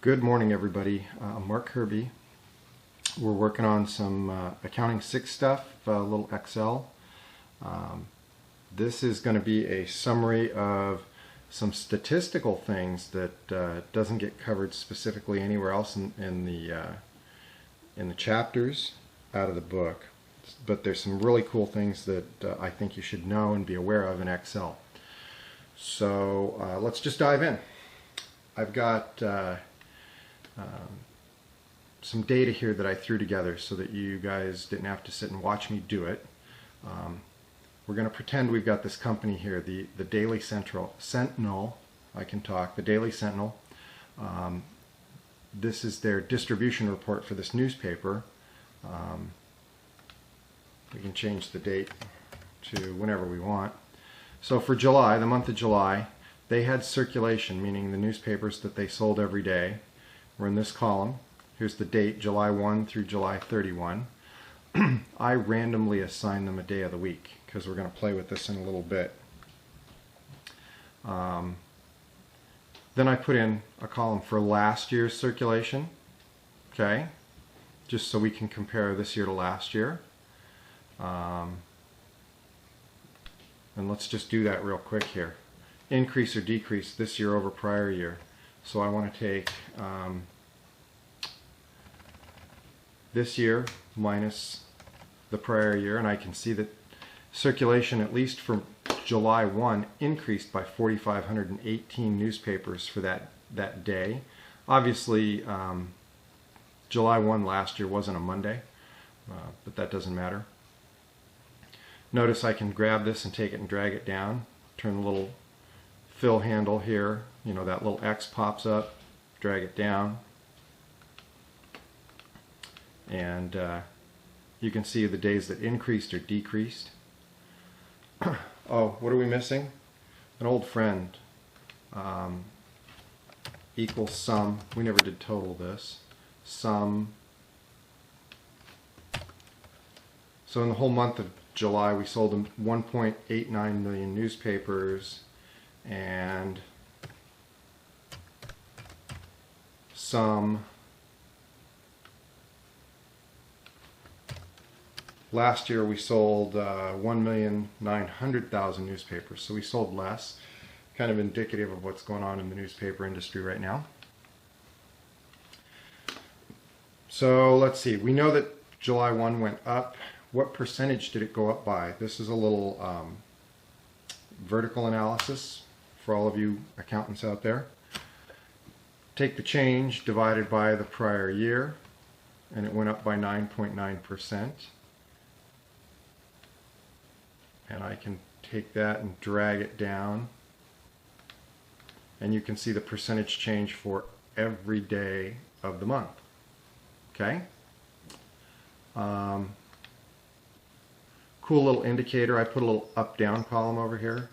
Good morning, everybody. I'm Mark Kirby. We're working on some Accounting 6 stuff, a little Excel. This is going to be a summary of some statistical things that doesn't get covered specifically anywhere else in the chapters out of the book. But there's some really cool things that I think you should know and be aware of in Excel. So let's just dive in. I've got some data here that I threw together so that you guys didn't have to sit and watch me do it. We're going to pretend we've got this company here, the Daily Sentinel. I can talk. The Daily Sentinel. This is their distribution report for this newspaper. We can change the date to whenever we want. So for July, the month of July, they had circulation, meaning the newspapers that they sold every day were in this column. Here's the date, July 1 through July 31. I randomly assign them a day of the week because we're going to play with this in a little bit. Then I put in a column for last year's circulation, okay, just so we can compare this year to last year. And let's just do that real quick here. Increase or decrease this year over prior year. So I want to take this year minus the prior year, and I can see that circulation, at least for July 1, increased by 4,518 newspapers for that day. Obviously, July 1 last year wasn't a Monday, but that doesn't matter. Notice I can grab this and take it and drag it down, turn the little fill handle here, you know, that little X pops up, drag it down, and you can see the days that increased or decreased. Oh, what are we missing? An old friend. Equals sum. We never did total this. Sum. So in the whole month of July we sold 1.89 million newspapers, and sum. Last year we sold 1,900,000 newspapers, so we sold less, kind of indicative of what's going on in the newspaper industry right now. So let's see, we know that July 1 went up. What percentage did it go up by? This is a little vertical analysis for all of you accountants out there. Take the change divided by the prior year, and it went up by 9.9%. And I can take that and drag it down, and you can see the percentage change for every day of the month. Okay? Cool little indicator. I put a little up-down column over here.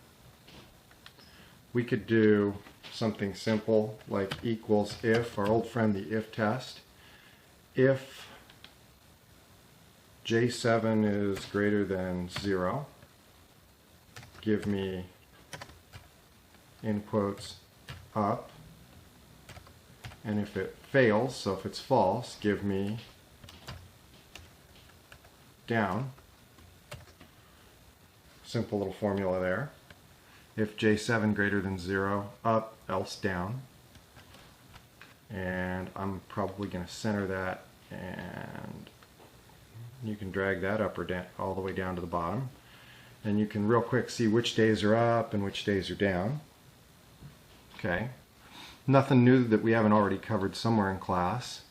We could do something simple like equals if, our old friend the if test. If J7 is greater than 0, give me, in quotes, up. And if it fails, so if it's false, give me down. Simple little formula there. If J7 greater than 0, up, else down. And I'm probably going to center that, and you can drag that up or down, all the way down to the bottom. And you can real quick see which days are up and which days are down. Okay. Nothing new that we haven't already covered somewhere in class.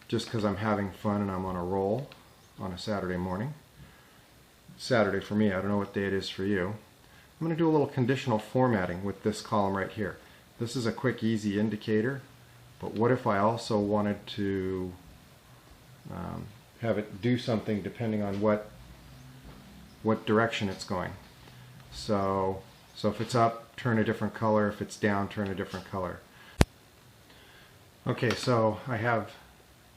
Just because I'm having fun and I'm on a roll on a Saturday morning. Saturday for me, I don't know what day it is for you. I'm going to do a little conditional formatting with this column right here. This is a quick, easy indicator, but what if I also wanted to have it do something depending on what direction it's going? So if it's up, turn a different color. If it's down, turn a different color. Okay, so I have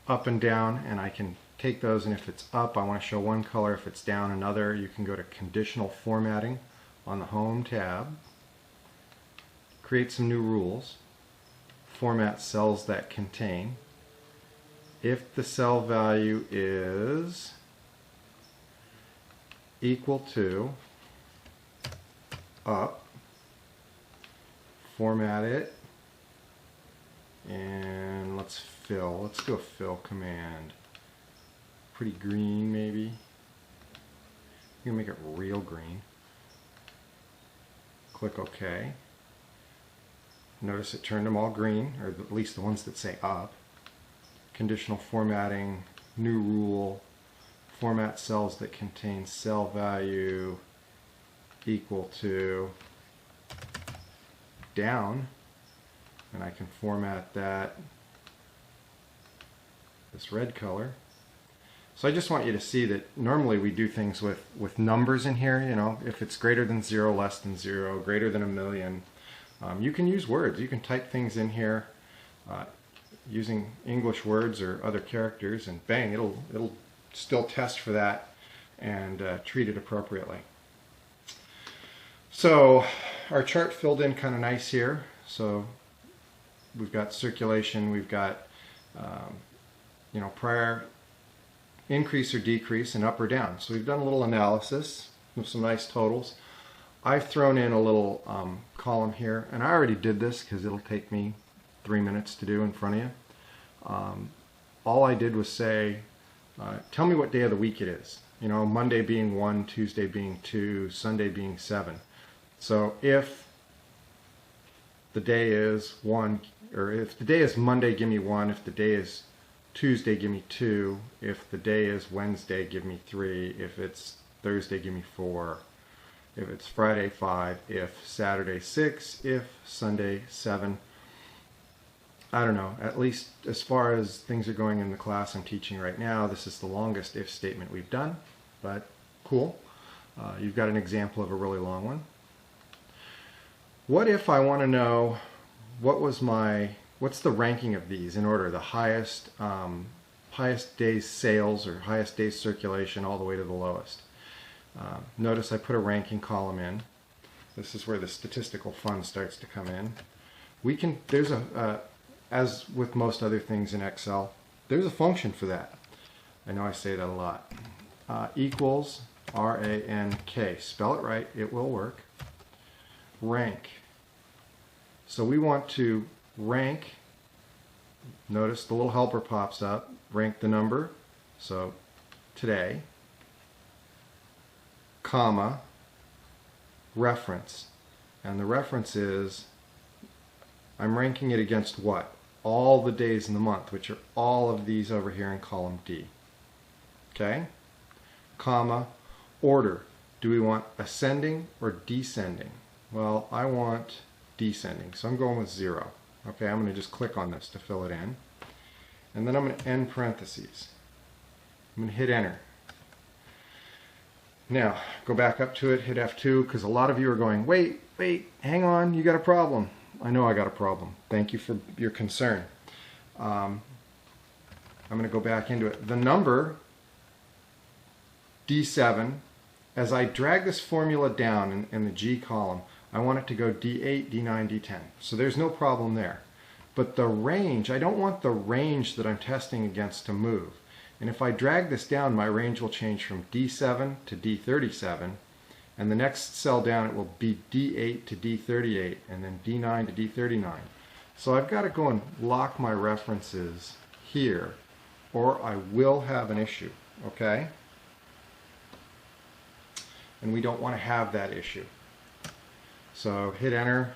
up and down, and I can take those, and if it's up, I want to show one color. If it's down, another. You can go to Conditional Formatting on the Home tab, create some new rules, format cells that contain. If the cell value is equal to up, format it, and let's fill. Let's do a fill command. Pretty green, maybe. I'm gonna make it real green. Click OK. Notice it turned them all green, or at least the ones that say up. Conditional formatting, new rule, format cells that contain cell value equal to down, and I can format that this red color. So I just want you to see that normally we do things with numbers in here. You know, if it's greater than 0, less than 0, greater than 1,000,000, you can use words. You can type things in here using English words or other characters, and bang, it'll still test for that and treat it appropriately. So our chart filled in kind of nice here. So we've got circulation, we've got you know, prior increase or decrease and up or down. So we've done a little analysis with some nice totals. I've thrown in a little column here, and I already did this because it'll take me 3 minutes to do in front of you. All I did was say, tell me what day of the week it is. You know, Monday being 1, Tuesday being 2, Sunday being 7. So if the day is 1, or if the day is Monday, give me 1. If the day is Tuesday, give me 2. If the day is Wednesday, give me 3. If it's Thursday, give me 4. If it's Friday, 5. If Saturday, 6. If Sunday, 7. I don't know, at least as far as things are going in the class I'm teaching right now, this is the longest if statement we've done, but cool. You've got an example of a really long one. What if I want to know what's the ranking of these in order, the highest days sales or highest days circulation all the way to the lowest. Notice I put a ranking column in. This is where the statistical fun starts to come in. There's as with most other things in Excel, there's a function for that. I know I say that a lot. Equals R-A-N-K. Spell it right, it will work. Rank. So we want to rank, notice the little helper pops up, rank the number, so today, comma, reference. And the reference is, I'm ranking it against what? All the days in the month, which are all of these over here in column D. Okay? Comma, order. Do we want ascending or descending? Well, I want descending, so I'm going with 0. Okay, I'm going to just click on this to fill it in. And then I'm going to end parentheses. I'm going to hit enter. Now, go back up to it, hit F2, because a lot of you are going, wait, hang on, you got a problem. I know I got a problem. Thank you for your concern. I'm going to go back into it. The number D7, as I drag this formula down in the G column, I want it to go D8, D9, D10. So there's no problem there. But the range, I don't want the range that I'm testing against to move. And if I drag this down, my range will change from D7 to D37. And the next cell down, it will be D8 to D38, and then D9 to D39. So I've got to go and lock my references here, or I will have an issue, okay? And we don't want to have that issue. So hit enter.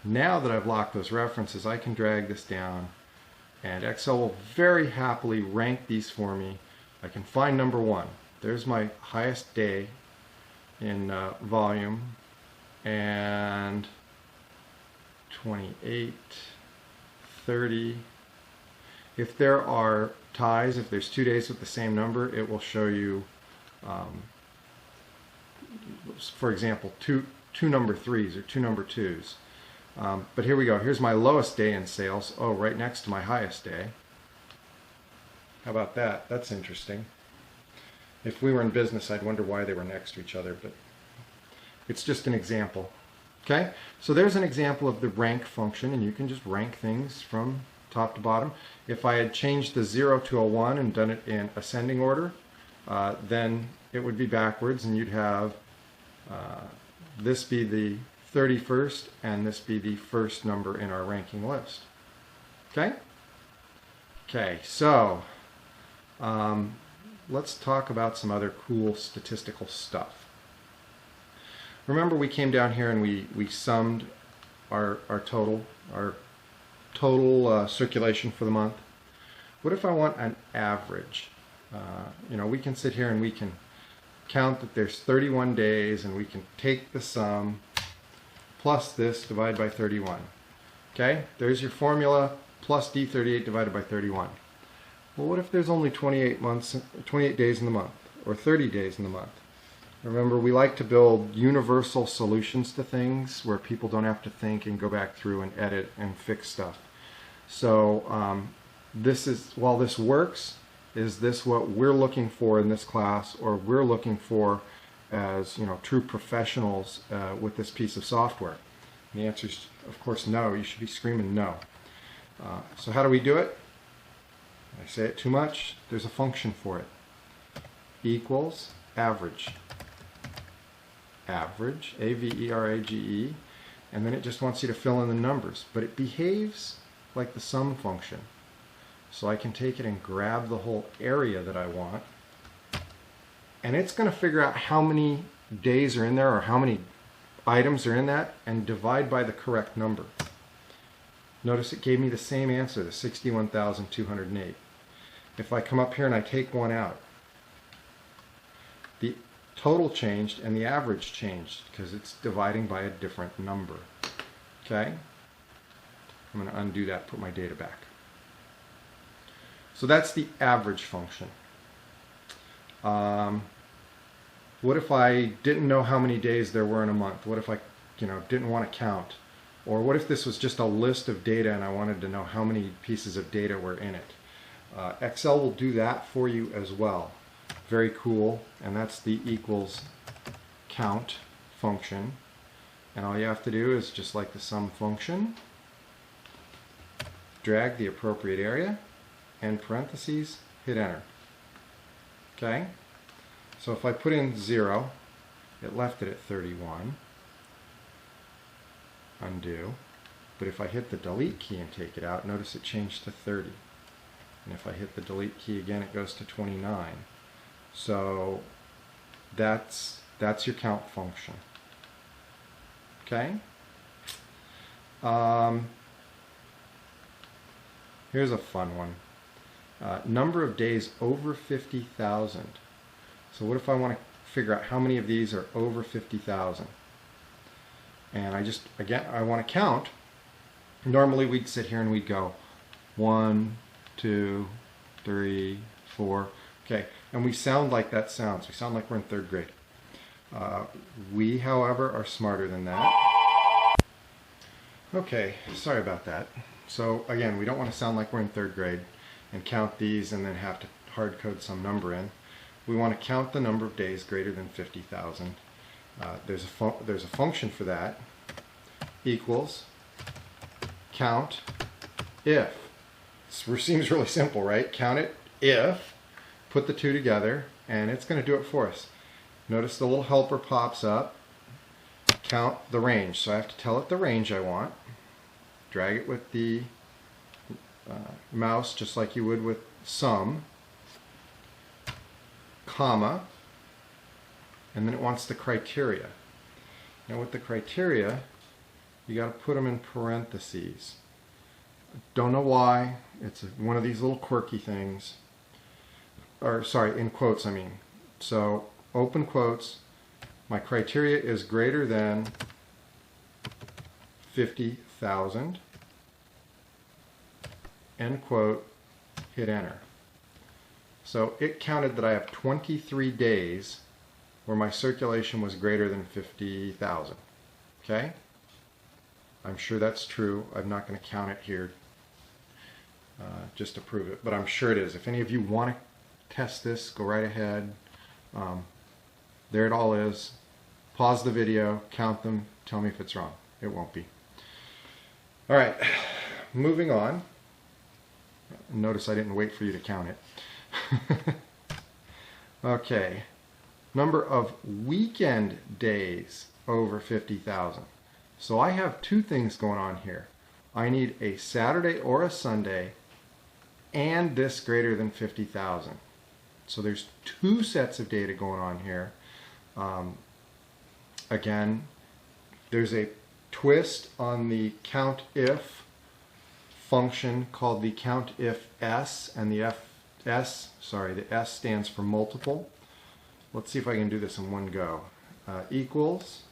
Now that I've locked those references, I can drag this down, and Excel will very happily rank these for me. I can find number 1. There's my highest day in volume, and 28, 30. If there are ties, if there's 2 days with the same number, it will show you, for example, two number 3s or 2 number 2s. But here we go. Here's my lowest day in sales. Oh, right next to my highest day. How about that? That's interesting. If we were in business, I'd wonder why they were next to each other, but it's just an example. Okay, so there's an example of the rank function, and you can just rank things from top to bottom. If I had changed the 0 to a 1 and done it in ascending order, then it would be backwards, and you'd have this be the 31st and this be the first number in our ranking list. Okay? Okay, so let's talk about some other cool statistical stuff. Remember, we came down here and we summed our total circulation for the month. What if I want an average? We can sit here and we can count that there's 31 days, and we can take the sum plus this divided by 31. Okay, there's your formula, plus D38 divided by 31. Well, what if there's only 28 days in the month, or 30 days in the month? Remember, we like to build universal solutions to things where people don't have to think and go back through and edit and fix stuff. So while this works, is this what we're looking for in this class, or we're looking for as true professionals with this piece of software? And the answer is, of course, no. You should be screaming no. So how do we do it? I say it too much. There's a function for it. Equals average. Average, A-V-E-R-A-G-E, and then it just wants you to fill in the numbers, but it behaves like the sum function. So I can take it and grab the whole area that I want, and it's going to figure out how many days are in there or how many items are in that and divide by the correct number. Notice it gave me the same answer, the 61,208. If I come up here and I take one out, the total changed and the average changed because it's dividing by a different number. Okay? I'm going to undo that, put my data back. So that's the average function. What if I didn't know how many days there were in a month? What if I didn't want to count? Or what if this was just a list of data and I wanted to know how many pieces of data were in it? Excel will do that for you as well. Very cool, and that's the equals count function. And all you have to do is, just like the sum function, drag the appropriate area and parentheses, hit enter. Okay? So if I put in 0, it left it at 31. Undo. But if I hit the delete key and take it out, notice it changed to 30. And if I hit the delete key again, it goes to 29. So that's your count function. Okay? Here's a fun one. Number of days over 50,000. So what if I want to figure out how many of these are over 50,000? And I want to count. Normally we'd sit here and we'd go 1, 2, 3, 4. Okay, and we sound like that sounds. We sound like we're in 3rd grade. We, however, are smarter than that. Okay, sorry about that. So again, we don't want to sound like we're in 3rd grade and count these and then have to hard code some number in. We want to count the number of days greater than 50,000. There's a function for that. Equals count if. This seems really simple, right? Count it if. Put the two together, and it's going to do it for us. Notice the little helper pops up. Count the range. So I have to tell it the range I want. Drag it with the mouse, just like you would with sum, comma, and then it wants the criteria. Now with the criteria, you got to put them in parentheses. Don't know why. It's one of these little quirky things. Or sorry, in quotes I mean. So open quotes, my criteria is greater than 50,000, end quote, hit enter. So it counted that I have 23 days where my circulation was greater than 50,000. Okay? I'm sure that's true. I'm not going to count it here just to prove it, but I'm sure it is. If any of you want to test this, go right ahead. There it all is. pause the video, count them, tell me if it's wrong. It won't be. All right, moving on. Notice I didn't wait for you to count it. Okay, number of weekend days over 50,000. So I have two things going on here. I need a Saturday or a Sunday and this greater than 50,000. So there's two sets of data going on here. Again, there's a twist on the COUNTIF function called the COUNTIFS, and the the S stands for multiple. Let's see if I can do this in one go. Equals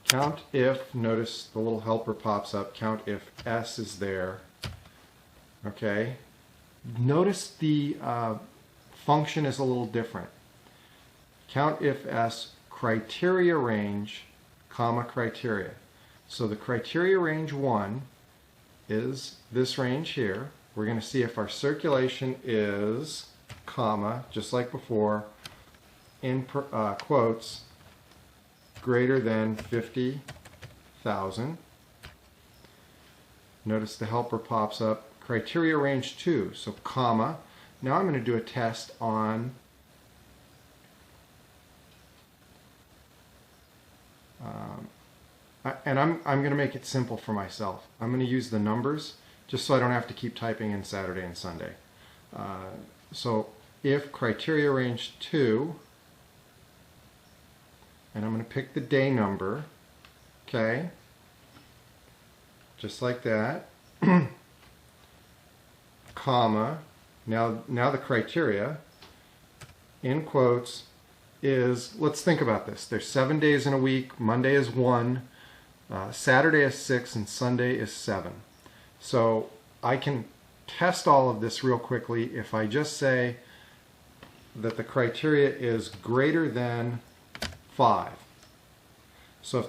COUNTIF, notice the little helper pops up, COUNTIFS is there. Okay, notice the function is a little different. COUNTIFS criteria range, comma criteria. So the criteria range 1 is this range here. We're going to see if our circulation is, comma, just like before, in quotes, greater than 50,000. Notice the helper pops up, criteria range 2, so comma. Now I'm going to do a test on and I'm going to make it simple for myself. I'm going to use the numbers just so I don't have to keep typing in Saturday and Sunday. So if criteria range 2, and I'm going to pick the day number, okay, just like that, comma, now the criteria, in quotes, is, let's think about this. There's 7 days in a week, Monday is 1, Saturday is 6, and Sunday is 7. So I can test all of this real quickly if I just say that the criteria is greater than 5. So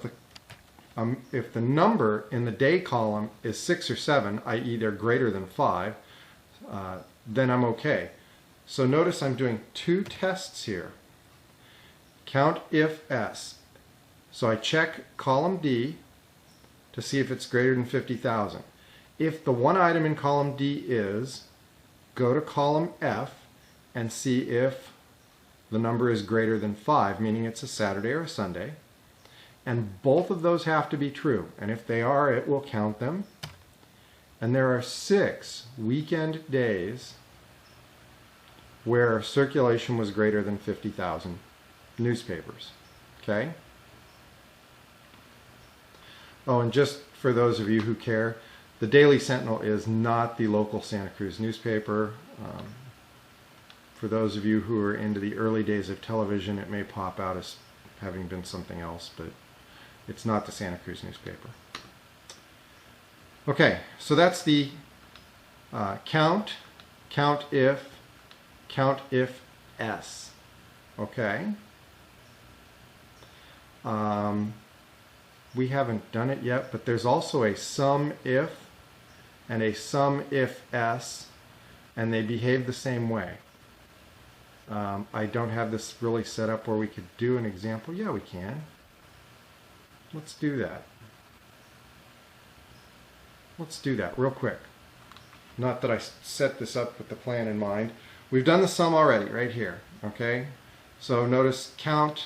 if the number in the day column is 6 or 7, i.e. they're greater than 5, then I'm okay. So notice I'm doing two tests here. COUNTIFS. So I check column D to see if it's greater than 50,000. If the one item in column D is, go to column F and see if the number is greater than 5, meaning it's a Saturday or a Sunday. And both of those have to be true. And if they are, it will count them. And there are 6 weekend days where circulation was greater than 50,000 newspapers. Okay? Oh, and just for those of you who care, the Daily Sentinel is not the local Santa Cruz newspaper. For those of you who are into the early days of television, it may pop out as having been something else, but it's not the Santa Cruz newspaper. Okay, so that's the count, COUNTIF, COUNTIFS. Okay. We haven't done it yet, but there's also a SUMIF and a SUMIFS, and they behave the same way. I don't have this really set up where we could do an example. Yeah, we can. Let's do that. Let's do that real quick. Not that I set this up with the plan in mind. We've done the sum already right here. Okay, so notice count,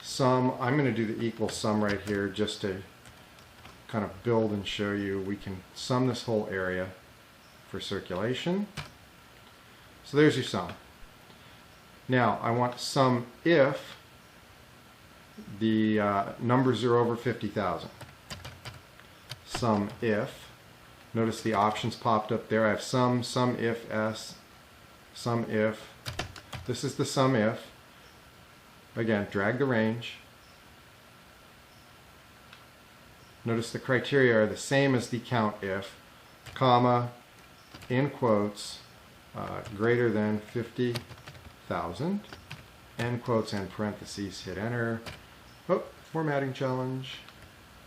sum. I'm going to do the equal sum right here just to kind of build and show you we can sum this whole area for circulation. So there's your sum. Now I want sum if the numbers are over 50,000. Sum if. Notice the options popped up there. I have sum if s, sum if. This is the sum if. Again, drag the range. Notice the criteria are the same as the count if, comma, in quotes, greater than 50,000, end quotes and parentheses, hit enter. Oh, formatting challenge.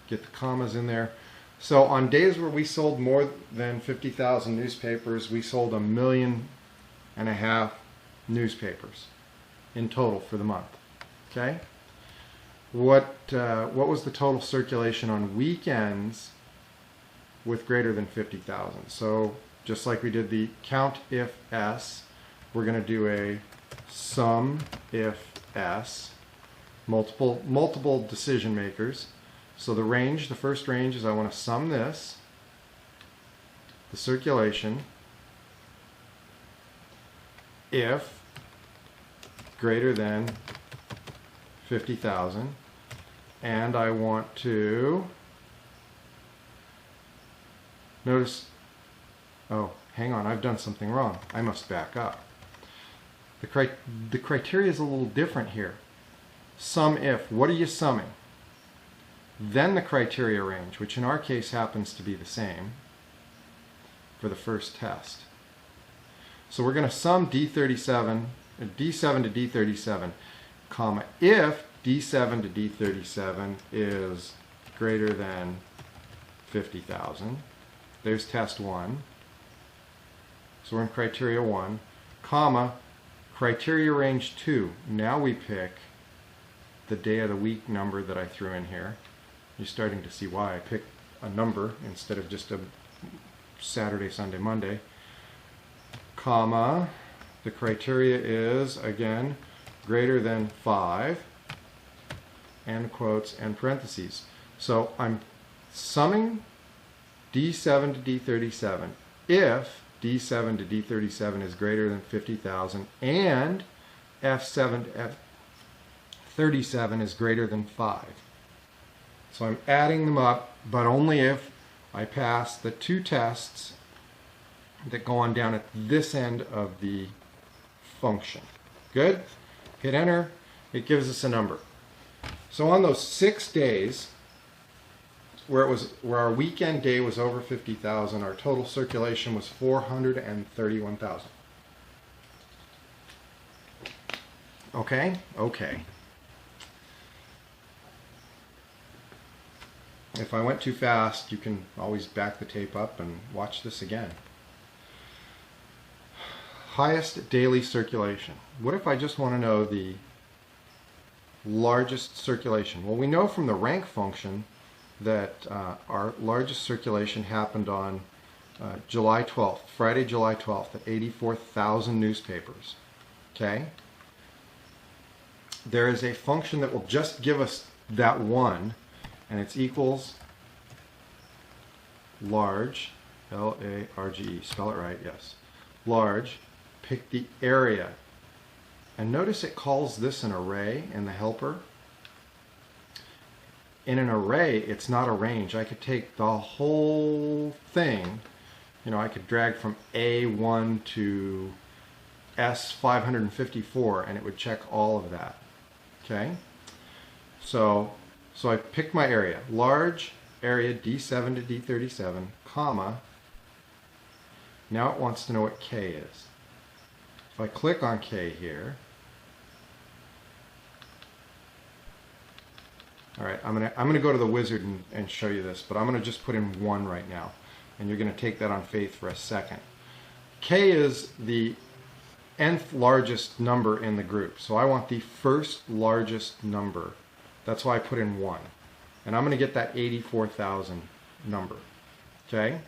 Get the commas in there. So on days where we sold more than 50,000 newspapers, we sold 1.5 million newspapers in total for the month. Okay? what was the total circulation on weekends with greater than 50,000? So just like we did the COUNTIFS, we're going to do a SUMIFS, multiple decision makers. So the range, the first range is I want to sum this, the circulation, if greater than 50,000, and I want to notice, oh, hang on, I've done something wrong. I must back up. The criteria is a little different here. Sum if, what are you summing? Then the criteria range, which in our case happens to be the same for the first test. So we're going to sum D7 to D37, comma, if D7 to D37 is greater than 50,000. There's test 1. So we're in criteria 1, comma, criteria range 2. Now we pick the day of the week number that I threw in here. You're starting to see why I picked a number instead of just a Saturday, Sunday, Monday. Comma, the criteria is, again, greater than 5, and quotes and parentheses. So I'm summing D7 to D37 if D7 to D37 is greater than 50,000 and F7 to F37 is greater than 5. So I'm adding them up, but only if I pass the two tests that go on down at this end of the function. Good? Hit enter. It gives us a number. So on those 6 days where our weekend day was over 50,000, our total circulation was 431,000. Okay? Okay. If I went too fast, you can always back the tape up and watch this again. Highest daily circulation. What if I just want to know the largest circulation? Well, we know from the rank function that our largest circulation happened on July 12th, Friday, July 12th, at 84,000 newspapers. Okay? There is a function that will just give us that one, and it's equals large, L-A-R-G-E, spell it right, yes. Large, pick the area. And notice it calls this an array in the helper. In an array, it's not a range. I could take the whole thing, you know, I could drag from A1 to S554 and it would check all of that. Okay? So I picked my area, large area D7 to D37, comma, now it wants to know what K is. If I click on K here, all right, I'm gonna go to the wizard and show you this, but I'm gonna just put in 1 right now, and you're gonna take that on faith for a second. K is the nth largest number in the group, so I want the first largest number. That's why I put in 1. And I'm going to get that 84,000 number. Okay?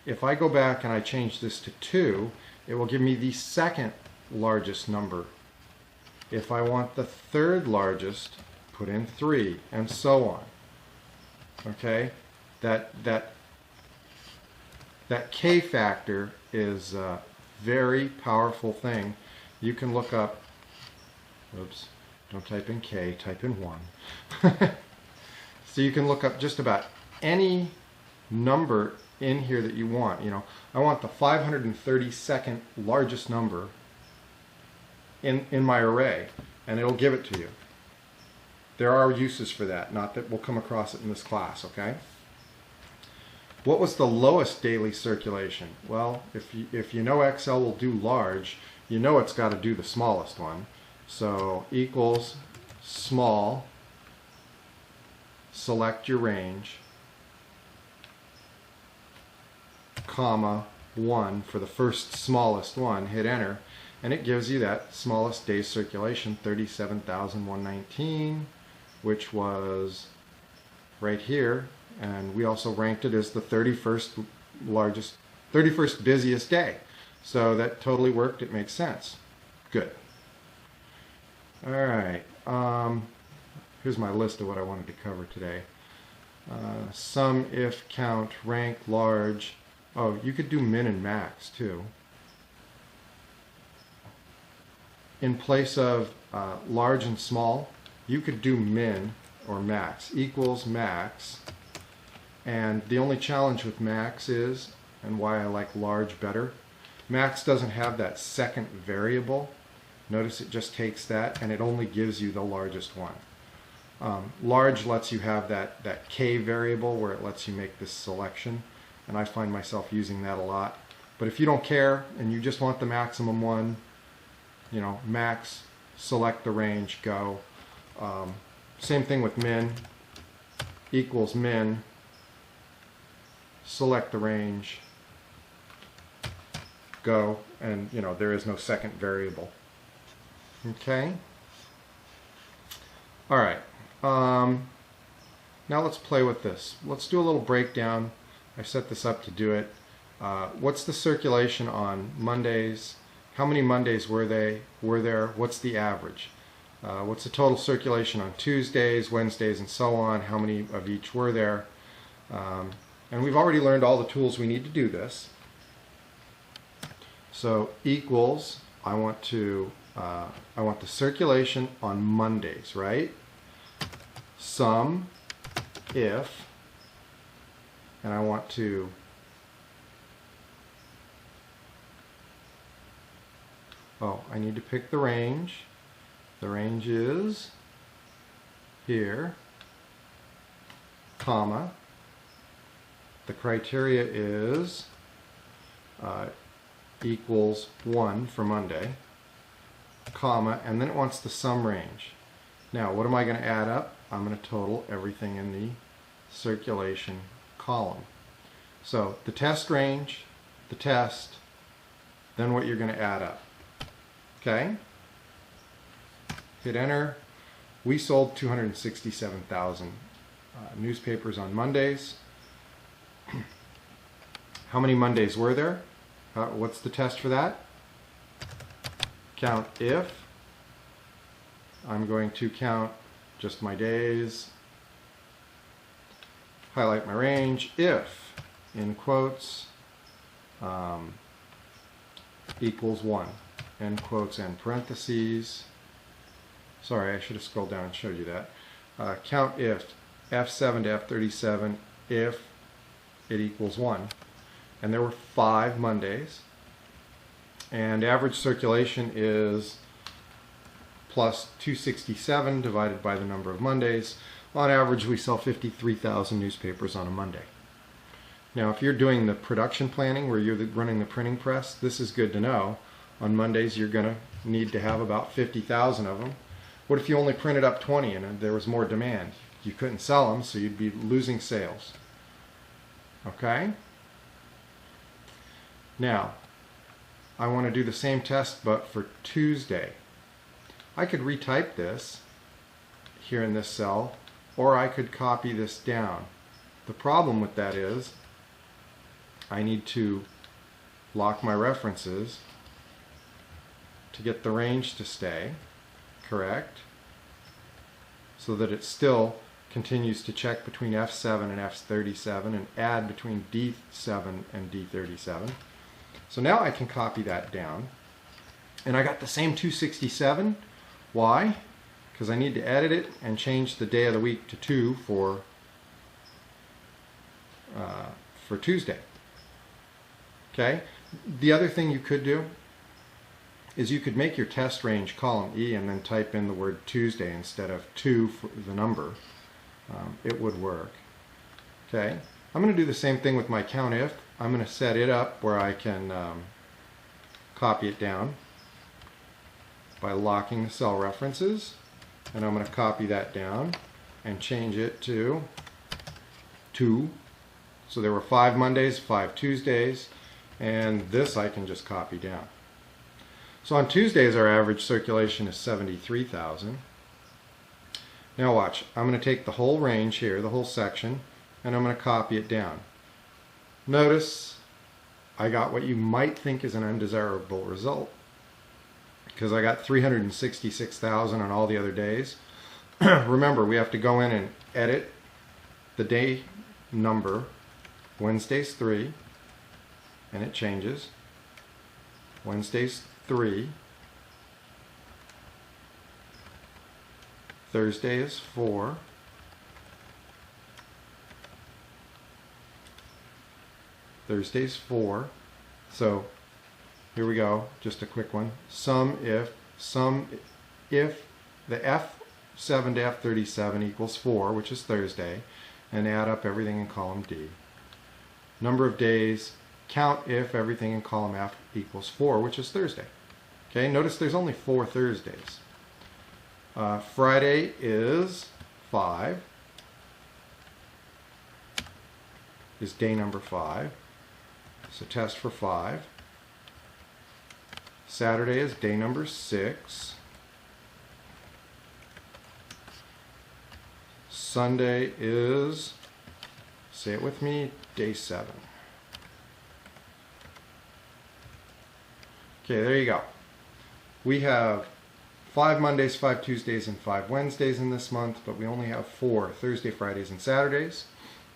If I go back and I change this to 2, it will give me the second largest number. If I want the third largest, put in 3, and so on. Okay? That K factor is a very powerful thing. You can look up, oops, don't type in K, type in 1. So you can look up just about any number in here that you want. You know, I want the 532nd largest number in my array, and it'll give it to you. There are uses for that, not that we'll come across it in this class, okay? What was the lowest daily circulation? Well, if you know Excel will do large, you know it's got to do the smallest one. So equals small, select your range, comma, 1 for the first smallest one, hit enter, and it gives you that smallest day's circulation, 37,119, which was right here, and we also ranked it as the 31st busiest day. So that totally worked. It makes sense. Good. All right. Here's my list of what I wanted to cover today. Sum, if, count, rank, large. Oh, you could do min and max too. In place of large and small, you could do min or max. Equals max. And the only challenge with max is, and why I like large better, max doesn't have that second variable. Notice it just takes that and it only gives you the largest one. Large lets you have that k variable where it lets you make this selection, and I find myself using that a lot. But if you don't care and you just want the maximum one, you know, max, select the range, go. Same thing with min, equals min, select the range, go, and you know, there is no second variable. Okay? All right. Now let's play with this. Let's do a little breakdown. I set this up to do it. What's the circulation on Mondays? How many Mondays were there? What's the average? What's the total circulation on Tuesdays, Wednesdays, and so on? How many of each were there? And we've already learned all the tools we need to do this. So equals, I want the circulation on Mondays, right? Sum, if, and I want to I need to pick the range. The range is here, comma. The criteria is equals 1 for Monday, comma, and then it wants the sum range. Now, what am I going to add up? I'm going to total everything in the circulation column. So the test range, the test, then what you're going to add up. Okay? Hit enter. We sold 267,000 newspapers on Mondays. How many Mondays were there? What's the test for that? Count if. I'm going to count just my days. Highlight my range. If, in quotes, equals 1. End quotes and parentheses. Sorry, I should have scrolled down and showed you that. Count if, F7 to F37, if it equals 1. And there were 5 Mondays. And average circulation is plus 267 divided by the number of Mondays. On average, we sell 53,000 newspapers on a Monday. Now, if you're doing the production planning where you're running the printing press, this is good to know. On Mondays, you're going to need to have about 50,000 of them. What if you only printed up 20 and there was more demand? You couldn't sell them, so you'd be losing sales. Okay? Now, I want to do the same test, but for Tuesday. I could retype this here in this cell, or I could copy this down. The problem with that is I need to lock my references to get the range to stay correct, so that it still continues to check between F7 and F37 and add between D7 and D37. So now I can copy that down, and I got the same 267. Why? Because I need to edit it and change the day of the week to 2 for Tuesday. Okay? The other thing you could do is you could make your test range column E and then type in the word Tuesday instead of 2 for the number. It would work. Okay? I'm going to do the same thing with my COUNTIF. I'm going to set it up where I can copy it down by locking the cell references, and I'm going to copy that down and change it to 2. So there were 5 Mondays, 5 Tuesdays, and this I can just copy down. So on Tuesdays our average circulation is 73,000, Now watch, I'm going to take the whole range here, the whole section, and I'm going to copy it down. Notice I got what you might think is an undesirable result, because I got 366,000 on all the other days. Remember, we have to go in and edit the day number. Wednesday's 3, and it changes. Wednesday's 3. Thursday is 4. Thursday's 4. So here we go, just a quick one. SUMIF the F7 to F37 equals 4, which is Thursday, and add up everything in column D. Number of days, COUNTIF everything in column F equals 4, which is Thursday. Okay, notice there's only 4 Thursdays. Friday is 5, is day number 5. So test for 5. Saturday is day number 6. Sunday is, say it with me, day 7. Okay, there you go. We have 5 Mondays, 5 Tuesdays, and 5 Wednesdays in this month, but we only have 4 Thursday, Fridays, and Saturdays.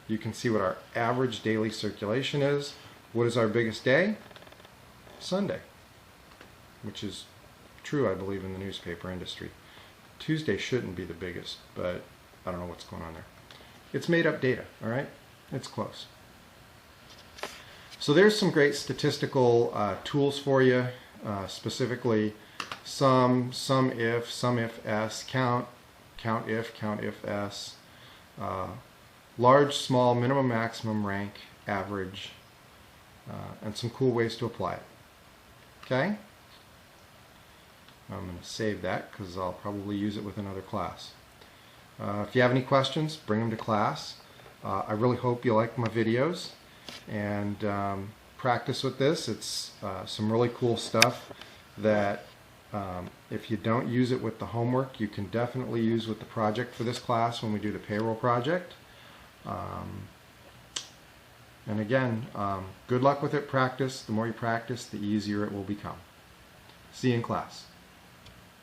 You can see what our average daily circulation is. What is our biggest day? Sunday, which is true, I believe, in the newspaper industry. Tuesday shouldn't be the biggest, but I don't know what's going on there. It's made up data, all right? It's close. So there's some great statistical tools for you, specifically SUMIF, SUMIFS, COUNTIF, COUNTIFS, large, small, minimum, maximum, rank, average, and some cool ways to apply it. Okay? I'm going to save that because I'll probably use it with another class. If you have any questions, bring them to class. I really hope you like my videos and practice with this. It's some really cool stuff that if you don't use it with the homework, you can definitely use with the project for this class when we do the payroll project. And again, good luck with it. Practice. The more you practice, the easier it will become. See you in class.